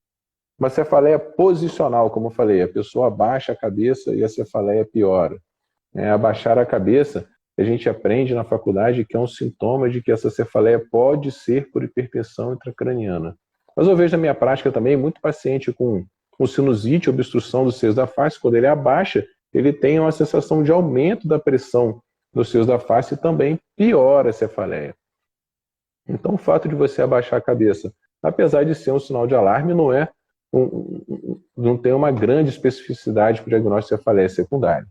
Speaker 3: Uma cefaleia posicional, como eu falei, a pessoa abaixa a cabeça e a cefaleia piora. Abaixar a cabeça, a gente aprende na faculdade que é um sintoma de que essa cefaleia pode ser por hipertensão intracraniana. Mas eu vejo na minha prática também muito paciente com sinusite, obstrução dos seios da face, quando ele abaixa, ele tem uma sensação de aumento da pressão nos seios da face e também piora a cefaleia. Então, o fato de você abaixar a cabeça, apesar de ser um sinal de alarme, não tem uma grande especificidade para o diagnóstico de cefaleia secundária.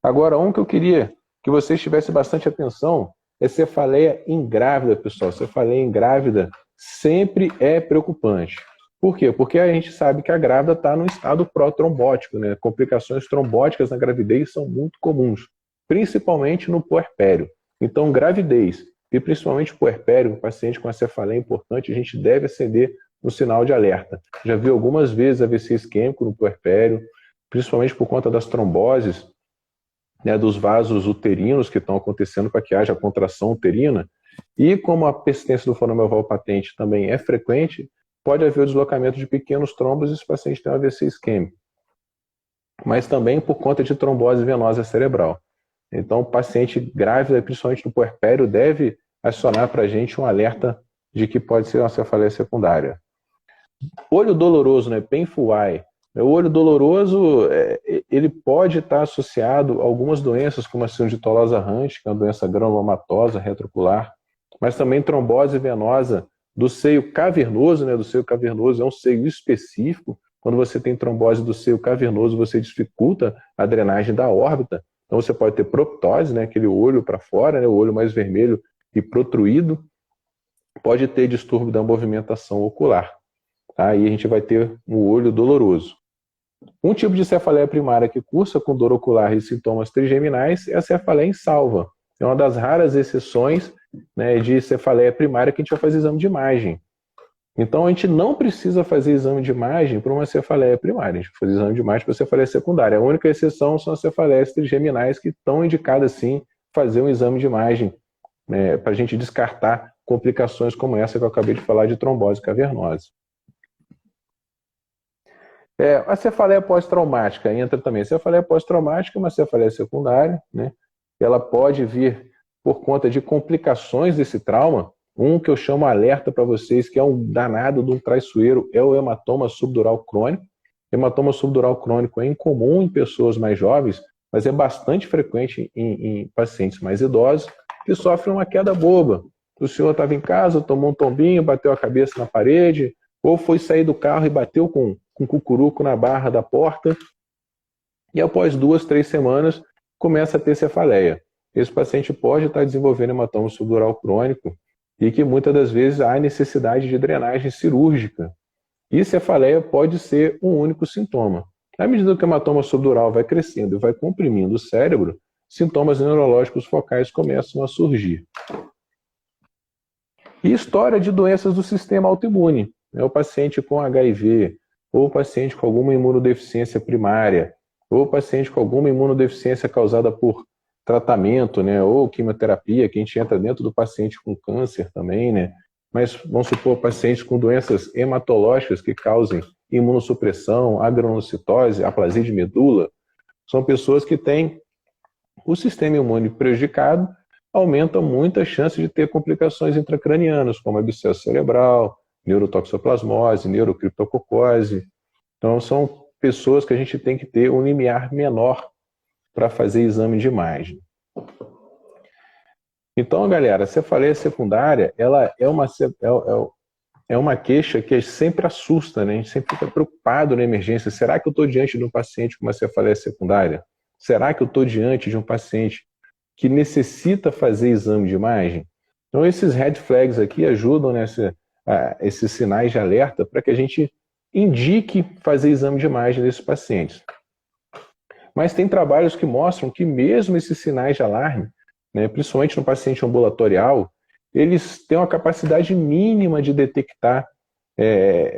Speaker 3: Agora, um que eu queria que vocês tivessem bastante atenção é cefaleia em grávida, pessoal. Cefaleia em grávida sempre é preocupante. Por quê? Porque a gente sabe que a grávida está num estado pró-trombótico, né? Complicações trombóticas na gravidez são muito comuns, principalmente no puerpério. Então, gravidez e principalmente puerpério, um paciente com a cefaleia importante, a gente deve acender um sinal de alerta. Já vi algumas vezes AVC isquêmico no puerpério, principalmente por conta das tromboses, né, dos vasos uterinos que estão acontecendo para que haja contração uterina. E como a persistência do fonema oval patente também é frequente, pode haver o deslocamento de pequenos trombos e esse paciente tem um AVC isquêmico. Mas também por conta de trombose venosa cerebral. Então, o paciente grávida, principalmente no puerpério, deve acionar para a gente um alerta de que pode ser uma cefaleia secundária. Olho doloroso, né? Painful eye. O olho doloroso, ele pode estar associado a algumas doenças, como a síndrome de Tolosa-Hunt, que é uma doença granulomatosa retrocular, mas também trombose venosa do seio cavernoso, né? Do seio cavernoso é um seio específico. Quando você tem trombose do seio cavernoso, você dificulta a drenagem da órbita. Então você pode ter proptose, né? Aquele olho para fora, né? O olho mais vermelho e protruído. Pode ter distúrbio da movimentação ocular. Aí a gente vai ter um olho doloroso. Um tipo de cefaleia primária que cursa com dor ocular e sintomas trigeminais é a cefaleia em salva. É uma das raras exceções, né, de cefaleia primária que a gente vai fazer exame de imagem. Então a gente não precisa fazer exame de imagem para uma cefaleia primária, a gente vai fazer exame de imagem para cefaleia secundária. A única exceção são as cefaleias trigeminais que estão indicadas sim fazer um exame de imagem, né, para a gente descartar complicações como essa que eu acabei de falar de trombose cavernosa. A cefaleia pós-traumática entra também. A cefaleia pós-traumática é uma cefaleia secundária, né? Ela pode vir por conta de complicações desse trauma. Um que eu chamo alerta para vocês, que é um danado de um traiçoeiro, é o hematoma subdural crônico. Hematoma subdural crônico é incomum em pessoas mais jovens, mas é bastante frequente em pacientes mais idosos que sofrem uma queda boba. O senhor estava em casa, tomou um tombinho, bateu a cabeça na parede, ou foi sair do carro e bateu com um cucuruco na barra da porta, e após 2, 3 semanas começa a ter cefaleia. Esse paciente pode estar desenvolvendo hematoma subdural crônico e que muitas das vezes há necessidade de drenagem cirúrgica. E cefaleia pode ser um único sintoma. À medida que o hematoma subdural vai crescendo e vai comprimindo o cérebro, sintomas neurológicos focais começam a surgir. E história de doenças do sistema autoimune. O paciente com HIV, ou o paciente com alguma imunodeficiência primária, ou o paciente com alguma imunodeficiência causada por tratamento, né, ou quimioterapia, que a gente entra dentro do paciente com câncer também, né? Mas vamos supor pacientes com doenças hematológicas que causem imunossupressão, agranulocitose, aplasia de medula, são pessoas que têm o sistema imune prejudicado, aumenta muito a chance de ter complicações intracranianas, como abscesso cerebral, neurotoxoplasmose, neurocriptococose. Então, são pessoas que a gente tem que ter um limiar menor para fazer exame de imagem. Então, galera, a cefaleia secundária, ela é uma queixa que sempre assusta, né? A gente sempre fica preocupado na emergência. Será que eu estou diante de um paciente com uma cefaleia secundária? Será que eu estou diante de um paciente que necessita fazer exame de imagem? Então, esses red flags aqui ajudam esses sinais de alerta para que a gente indique fazer exame de imagem desses pacientes. Mas tem trabalhos que mostram que mesmo esses sinais de alarme, né, principalmente no paciente ambulatorial, eles têm uma capacidade mínima de detectar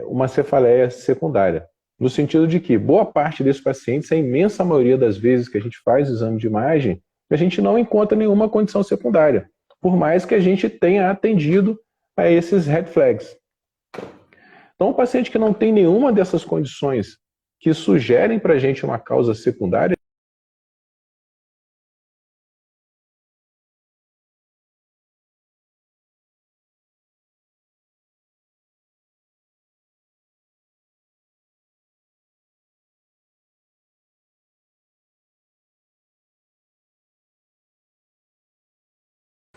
Speaker 3: uma cefaleia secundária. No sentido de que boa parte desses pacientes, a imensa maioria das vezes que a gente faz o exame de imagem, a gente não encontra nenhuma condição secundária, por mais que a gente tenha atendido a esses red flags. Então, o paciente que não tem nenhuma dessas condições que sugerem para a gente uma causa secundária,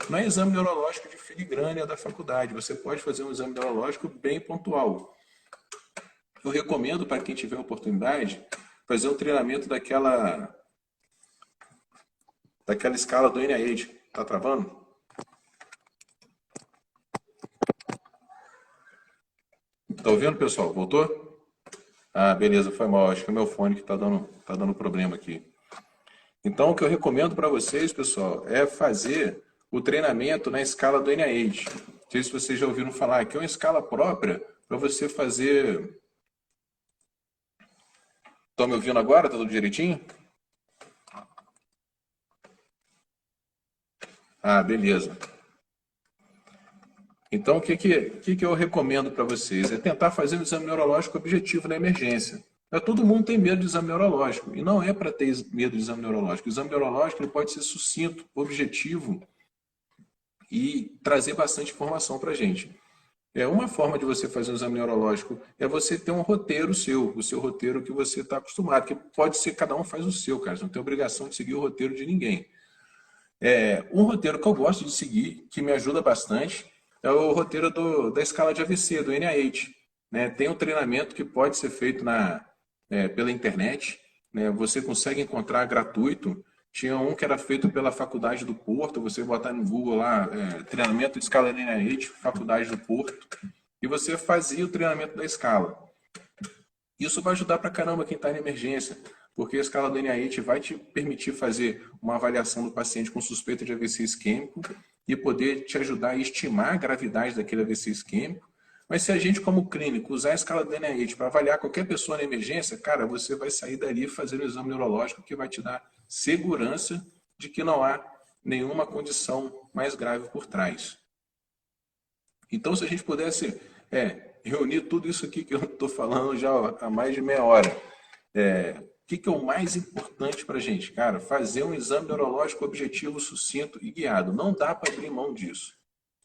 Speaker 1: não é exame neurológico de filigrana da faculdade. Você pode fazer um exame neurológico bem pontual. Eu recomendo para quem tiver oportunidade fazer um treinamento daquela escala do NIH. Tá travando? Tá ouvindo, pessoal? Voltou? Ah, beleza, foi mal. Acho que é o meu fone que tá dando problema aqui. Então, o que eu recomendo para vocês, pessoal, é fazer o treinamento na escala do NIH. Não sei se vocês já ouviram falar, que é uma escala própria para você fazer... Estão me ouvindo agora? Tá tudo direitinho? Ah, beleza. Então, o que eu recomendo para vocês? É tentar fazer um exame neurológico objetivo na emergência. Todo mundo tem medo de exame neurológico, e não é para ter medo de exame neurológico. O exame neurológico ele pode ser sucinto, objetivo e trazer bastante informação para a gente. Uma forma de você fazer um exame neurológico é você ter um roteiro seu, o seu roteiro que você está acostumado, que pode ser cada um faz o seu, cara, você não tem obrigação de seguir o roteiro de ninguém. Um roteiro que eu gosto de seguir, que me ajuda bastante, é o roteiro da escala de AVC, do NIH. Tem um treinamento que pode ser feito pela internet, você consegue encontrar gratuito. Tinha um que era feito pela Faculdade do Porto, você botar no Google lá, treinamento de escala NIH, Faculdade do Porto, e você fazia o treinamento da escala. Isso vai ajudar pra caramba quem está em emergência, porque a escala do NIH vai te permitir fazer uma avaliação do paciente com suspeita de AVC isquêmico e poder te ajudar a estimar a gravidade daquele AVC isquêmico. Mas se a gente, como clínico, usar a escala do NIH para avaliar qualquer pessoa na emergência, cara, você vai sair dali fazendo um exame neurológico que vai te dar segurança de que não há nenhuma condição mais grave por trás. Então, se a gente pudesse reunir tudo isso aqui que eu estou falando já há mais de meia hora, o que é o mais importante para a gente? Cara, fazer um exame neurológico objetivo, sucinto e guiado. Não dá para abrir mão disso.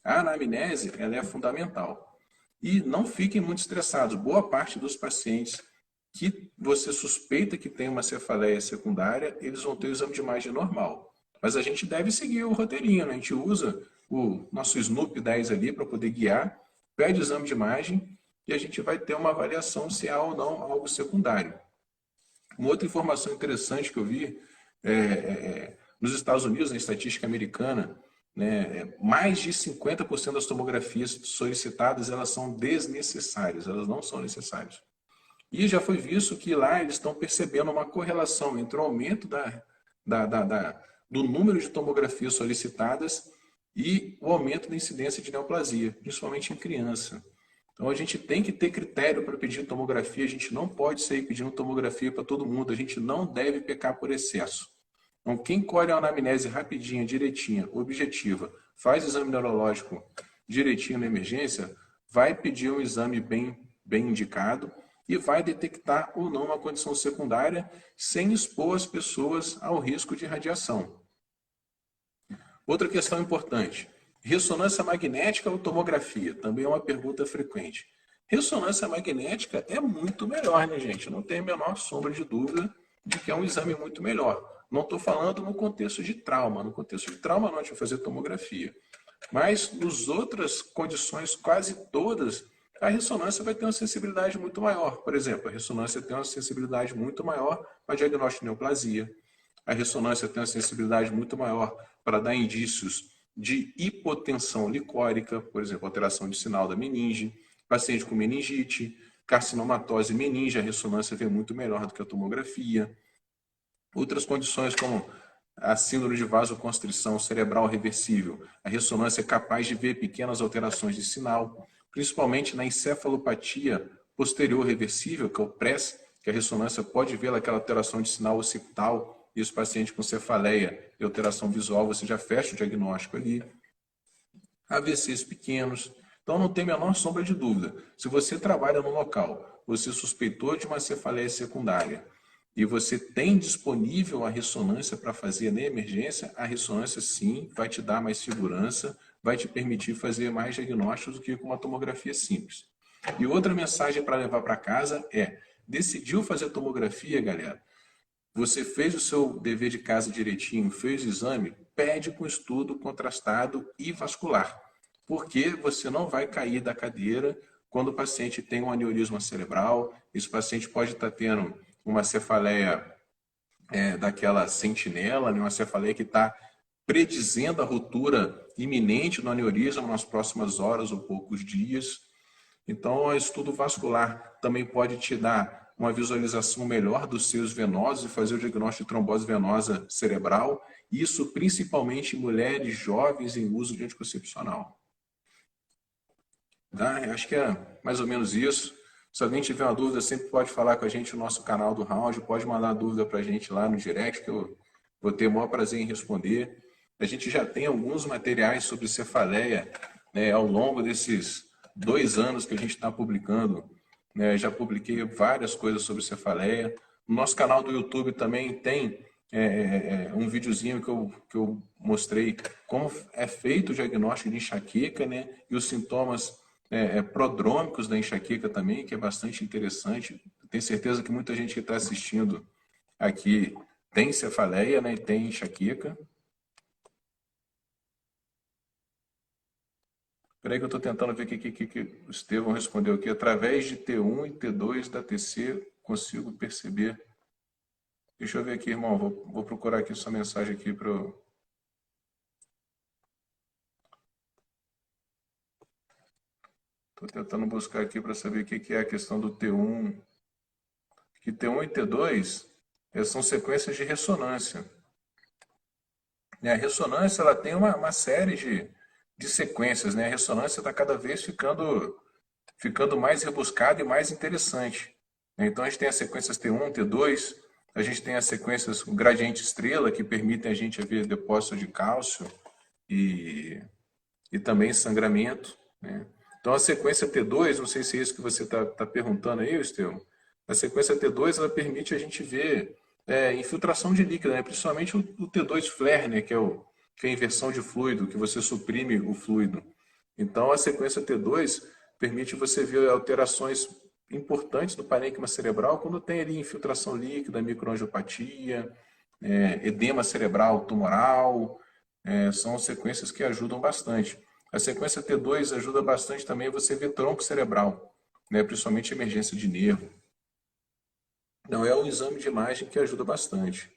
Speaker 1: A anamnese ela é fundamental. E não fiquem muito estressados. Boa parte dos pacientes que você suspeita que tem uma cefaleia secundária, eles vão ter o exame de imagem normal. Mas a gente deve seguir o roteirinho, né? A gente usa o nosso Snoop 10 ali para poder guiar, pede o exame de imagem e a gente vai ter uma avaliação se há ou não algo secundário. Uma outra informação interessante que eu vi nos Estados Unidos, na estatística americana, mais de 50% das tomografias solicitadas elas são desnecessárias, elas não são necessárias. E já foi visto que lá eles estão percebendo uma correlação entre o aumento do número de tomografias solicitadas e o aumento da incidência de neoplasia, principalmente em criança. Então a gente tem que ter critério para pedir tomografia, a gente não pode sair pedindo tomografia para todo mundo, a gente não deve pecar por excesso. Então quem colhe a anamnese rapidinha, direitinha, objetiva, faz exame neurológico direitinho na emergência, vai pedir um exame bem indicado e vai detectar ou não uma condição secundária sem expor as pessoas ao risco de radiação. Outra questão importante, ressonância magnética ou tomografia? Também é uma pergunta frequente. Ressonância magnética é muito melhor, né, gente? Não tem a menor sombra de dúvida de que é um exame muito melhor. Não estou falando no contexto de trauma. No contexto de trauma não a gente vai fazer tomografia. Mas nas outras condições, quase todas, a ressonância vai ter uma sensibilidade muito maior. Por exemplo, a ressonância tem uma sensibilidade muito maior para diagnóstico de neoplasia. A ressonância tem uma sensibilidade muito maior para dar indícios de hipotensão licórica, por exemplo, alteração de sinal da meninge, paciente com meningite, carcinomatose meninge, a ressonância vem muito melhor do que a tomografia. Outras condições como a síndrome de vasoconstrição cerebral reversível, a ressonância é capaz de ver pequenas alterações de sinal, principalmente na encefalopatia posterior reversível, que é o PRES, que a ressonância pode ver aquela alteração de sinal occipital, e os pacientes com cefaleia e alteração visual, você já fecha o diagnóstico ali. AVCs pequenos. Então não tem a menor sombra de dúvida. Se você trabalha no local, você suspeitou de uma cefaleia secundária e você tem disponível a ressonância para fazer na emergência, a ressonância sim vai te dar mais segurança, vai te permitir fazer mais diagnósticos do que com uma tomografia simples. E outra mensagem para levar para casa é, decidiu fazer tomografia, galera, você fez o seu dever de casa direitinho, fez o exame, pede com estudo contrastado e vascular, porque você não vai cair da cadeira quando o paciente tem um aneurisma cerebral. Esse paciente pode estar tendo uma cefaleia daquela sentinela, né? Uma cefaleia que está predizendo a ruptura iminente do aneurisma nas próximas horas ou poucos dias. Então, o estudo vascular também pode te dar uma visualização melhor dos seios venosos e fazer o diagnóstico de trombose venosa cerebral, isso principalmente em mulheres jovens em uso de anticoncepcional. Tá? Acho que é mais ou menos isso. Se alguém tiver uma dúvida, sempre pode falar com a gente no nosso canal do Round, pode mandar dúvida para a gente lá no direct, que eu vou ter o maior prazer em responder. A gente já tem alguns materiais sobre cefaleia, né, ao longo desses 2 anos que a gente está publicando. Né, já publiquei várias coisas sobre cefaleia. No nosso canal do YouTube também tem um videozinho que eu mostrei como é feito o diagnóstico de enxaqueca, né, e os sintomas prodrômicos da enxaqueca também, que é bastante interessante. Tenho certeza que muita gente que está assistindo aqui tem cefaleia, né, e tem enxaqueca. Espera aí que eu estou tentando ver o que o Estevão respondeu aqui. Através de T1 e T2 da TC, consigo perceber. Deixa eu ver aqui, irmão. Vou procurar aqui sua mensagem aqui para eu... Estou tentando buscar aqui para saber o que é a questão do T1. Que T1 e T2 são sequências de ressonância. E a ressonância ela tem uma série de sequências, né? A ressonância está cada vez ficando mais rebuscada e mais interessante. Então a gente tem as sequências T1, T2, a gente tem as sequências com gradiente estrela, que permitem a gente ver depósito de cálcio e também sangramento, né? Então a sequência T2, não sei se é isso que você está perguntando aí, Estevão, a sequência T2 ela permite a gente ver infiltração de líquido, né? Principalmente o T2 flare, né? que é a inversão de fluido, que você suprime o fluido. Então a sequência T2 permite você ver alterações importantes do parênquima cerebral quando tem ali infiltração líquida, microangiopatia, edema cerebral tumoral, são sequências que ajudam bastante. A sequência T2 ajuda bastante também você ver tronco cerebral, né? Principalmente emergência de nervo. Então é um exame de imagem que ajuda bastante.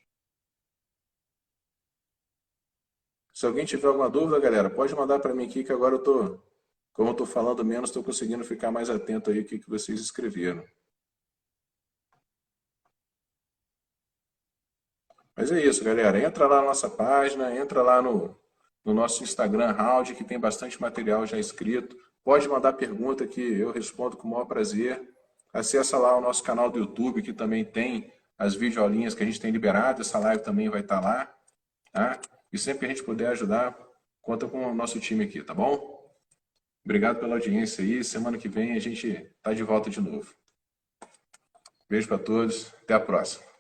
Speaker 1: Se alguém tiver alguma dúvida, galera, pode mandar para mim aqui que agora como eu estou falando menos, estou conseguindo ficar mais atento aí ao que vocês escreveram. Mas é isso, galera. Entra lá na nossa página, entra lá no nosso Instagram, Round, que tem bastante material já escrito. Pode mandar pergunta que eu respondo com o maior prazer. Acessa lá o nosso canal do YouTube, que também tem as videoaulinhas que a gente tem liberado. Essa live também vai estar lá. Tá? E sempre que a gente puder ajudar, conta com o nosso time aqui, tá bom? Obrigado pela audiência aí. Semana que vem a gente está de volta de novo. Beijo para todos. Até a próxima.